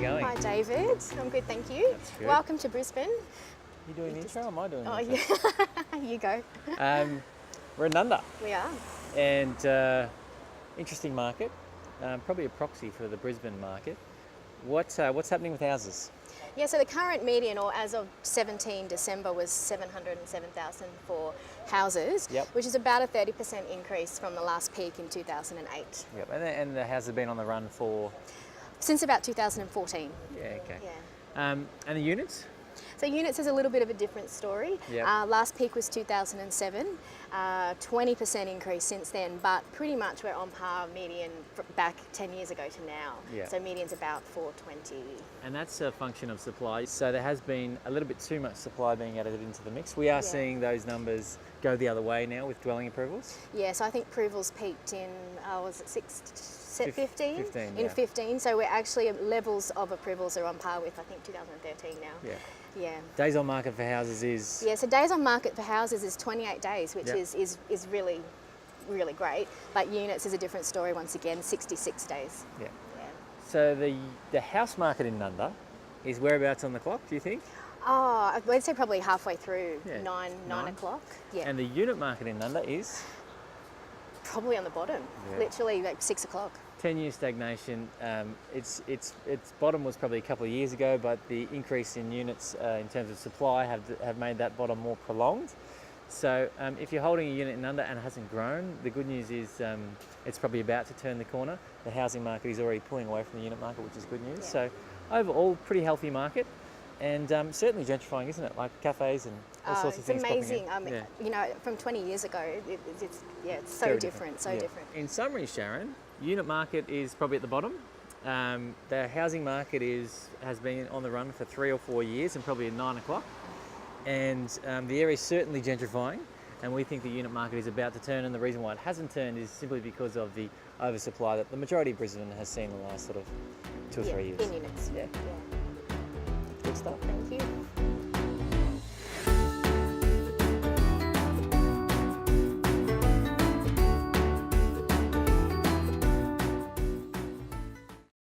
going? Hi, David. I'm good, thank you. That's good. Welcome to Brisbane. You doing the intro or am I doing the Oh, intro? yeah. You go. We're in Nundah, We are. and interesting market, probably a proxy for the Brisbane market. What's happening with houses? Yeah, so the current median, or as of 17 December, was 707,000 for houses, Yep. which is about a 30% increase from the last peak in 2008. Yep, and the houses have been on the run for, Since about 2014. yeah, okay. Yeah. And the units? So units is a little bit of a different story. Yep. Last peak was 2007, 20% increase since then, but pretty much we're on par median back 10 years ago to now. Yeah. So median's about 420. And that's a function of supply. So there has been a little bit too much supply being added into the mix. We are seeing those numbers go the other way now with dwelling approvals. Yeah, so I think approvals peaked in, was it 15? 15, In yeah. 15, so we're actually, levels of approvals are on par with, I think, 2013 now. Yeah. Yeah. Days on market for houses is, Yeah, so days on market for houses is 28 days, which Yep. is really, really great. But units is a different story once again, 66 days. yeah. Yeah. So the house market in Nundah is whereabouts on the clock, do you think? Oh, I'd say probably halfway through, Yeah, 9 nine. o'clock. Yeah, And the unit market in Nundah is probably on the bottom, Yeah. literally like 6 o'clock. 10-year stagnation. Its bottom was probably a couple of years ago, but the increase in units in terms of supply have made that bottom more prolonged. So if you're holding a unit in Nundah and it hasn't grown, the good news is it's probably about to turn the corner. The housing market is already pulling away from the unit market, which is good news. Yeah. So overall, pretty healthy market, and certainly gentrifying, isn't it? Like cafes and all sorts of It's things popping in. amazing. Yeah. You know, from 20 years ago, it's so Very different, so Yeah. different. In summary, Sharon, unit market is probably at the bottom. The housing market has been on the run for 3 or 4 years and probably at 9 o'clock. And the area is certainly gentrifying, and we think the unit market is about to turn, and the reason why it hasn't turned is simply because of the oversupply that the majority of Brisbane has seen in the last sort of 2 or 3 years. In units. Yeah. Yeah. Good stuff. Thank you.